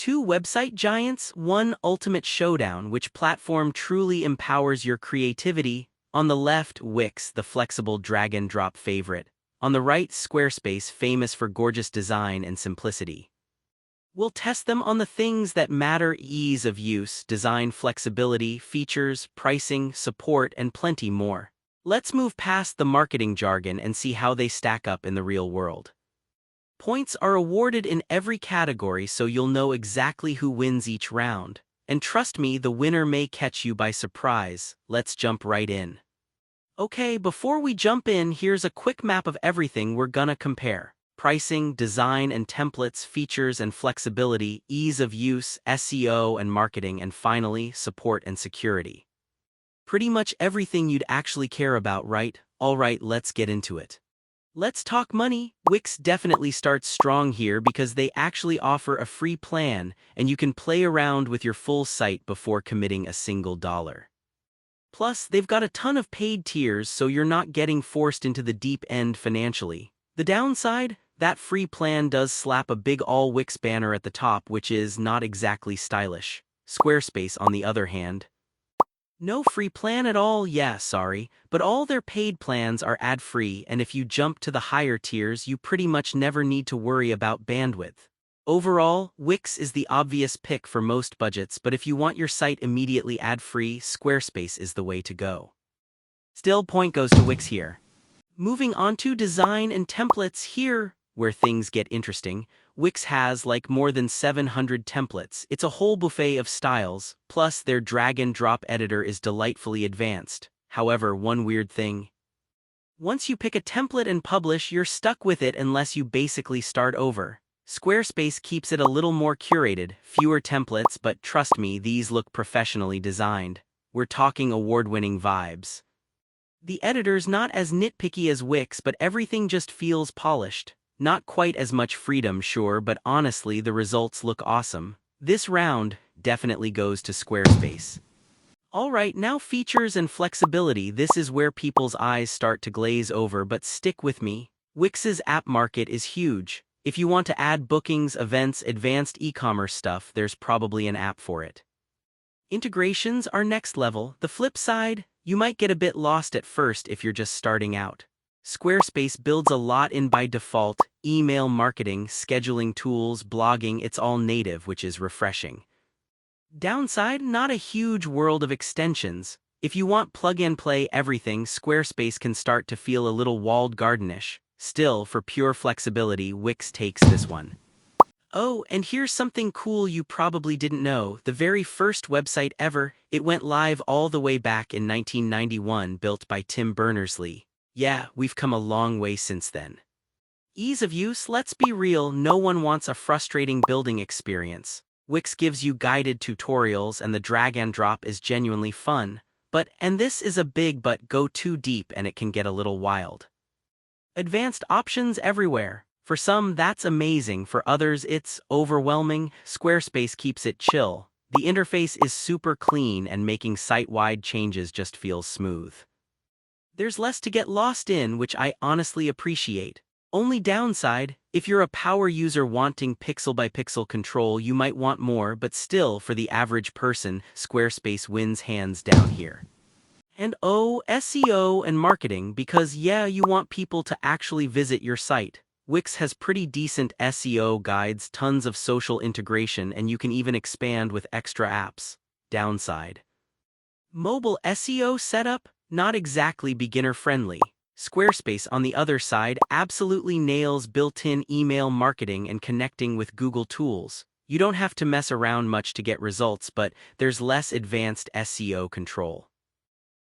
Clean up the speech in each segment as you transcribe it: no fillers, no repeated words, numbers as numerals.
Two website giants, one ultimate showdown. Which platform truly empowers your creativity? On the left, Wix, the flexible drag-and-drop favorite. On the right, Squarespace, famous for gorgeous design and simplicity. We'll test them on the things that matter: ease of use, design flexibility, features, pricing, support, and plenty more. Let's move past the marketing jargon and see how they stack up in the real world. Points are awarded in every category, so you'll know exactly who wins each round. And trust me, the winner may catch you by surprise. Let's jump right in. Okay, before we jump in, here's a quick map of everything we're gonna compare. Pricing, design and templates, features and flexibility, ease of use, SEO and marketing, and finally, support and security. Pretty much everything you'd actually care about, right? Alright, let's get into it. Let's talk money. Wix definitely starts strong here because they actually offer a free plan, and you can play around with your full site before committing a single dollar. Plus, they've got a ton of paid tiers, so you're not getting forced into the deep end financially. The downside? That free plan does slap a big all Wix banner at the top, which is not exactly stylish. Squarespace, on the other hand, no free plan at all, yeah, sorry, but all their paid plans are ad-free, and if you jump to the higher tiers, you pretty much never need to worry about bandwidth. Overall, Wix is the obvious pick for most budgets, but if you want your site immediately ad-free, Squarespace is the way to go. Still, point goes to Wix here. Moving on to design and templates, here, where things get interesting. Wix has like more than 700 templates. It's a whole buffet of styles, plus their drag-and-drop editor is delightfully advanced. However, one weird thing: once you pick a template and publish, you're stuck with it unless you basically start over. Squarespace keeps it a little more curated, fewer templates, but trust me, these look professionally designed. We're talking award-winning vibes. The editor's not as nitpicky as Wix, but everything just feels polished. Not quite as much freedom, sure, but honestly, the results look awesome. This round definitely goes to Squarespace. Alright, now features and flexibility. This is where people's eyes start to glaze over, but stick with me. Wix's app market is huge. If you want to add bookings, events, advanced e-commerce stuff, there's probably an app for it. Integrations are next level. The flip side, you might get a bit lost at first if you're just starting out. Squarespace builds a lot in by default: email marketing, scheduling tools, blogging. It's all native, which is refreshing. Downside, not a huge world of extensions. If you want plug-and-play everything, Squarespace can start to feel a little walled gardenish. Still, for pure flexibility, Wix takes this one. Oh, and here's something cool you probably didn't know. The very first website ever, it went live all the way back in 1991, built by Tim Berners-Lee. Yeah, we've come a long way since then. Ease of use, let's be real, no one wants a frustrating building experience. Wix gives you guided tutorials and the drag and drop is genuinely fun. But, and this is a big but, go too deep and it can get a little wild. Advanced options everywhere. For some, that's amazing. For others, it's overwhelming. Squarespace keeps it chill. The interface is super clean and making site-wide changes just feels smooth. There's less to get lost in, which I honestly appreciate. Only downside, if you're a power user wanting pixel-by-pixel control, you might want more, but still, for the average person, Squarespace wins hands down here. And oh, SEO and marketing, because yeah, you want people to actually visit your site. Wix has pretty decent SEO guides, tons of social integration, and you can even expand with extra apps. Downside: mobile SEO setup? Not exactly beginner-friendly. Squarespace, on the other side, absolutely nails built-in email marketing and connecting with Google tools. You don't have to mess around much to get results, but there's less advanced SEO control.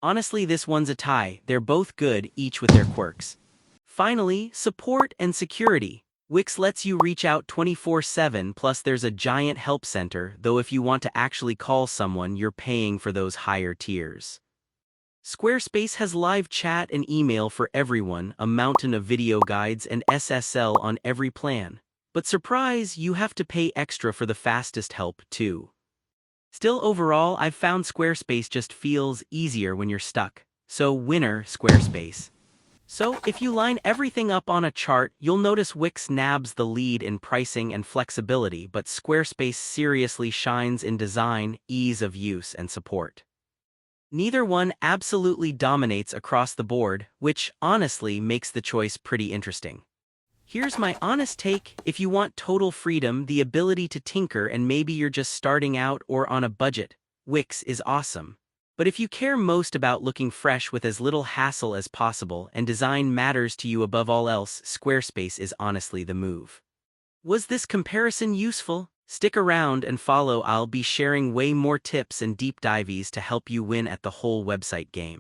Honestly, this one's a tie. They're both good, each with their quirks. Finally, support and security. Wix lets you reach out 24/7, plus there's a giant help center, though if you want to actually call someone, you're paying for those higher tiers. Squarespace has live chat and email for everyone, a mountain of video guides and SSL on every plan. But surprise, you have to pay extra for the fastest help, too. Still, overall, I've found Squarespace just feels easier when you're stuck. So, winner, Squarespace. So, if you line everything up on a chart, you'll notice Wix nabs the lead in pricing and flexibility, but Squarespace seriously shines in design, ease of use, and support. Neither one absolutely dominates across the board, which honestly makes the choice pretty interesting. Here's my honest take: if you want total freedom, the ability to tinker, and maybe you're just starting out or on a budget, Wix is awesome. But if you care most about looking fresh with as little hassle as possible and design matters to you above all else, Squarespace is honestly the move. Was this comparison useful? Stick around and follow. I'll be sharing way more tips and deep dives to help you win at the whole website game.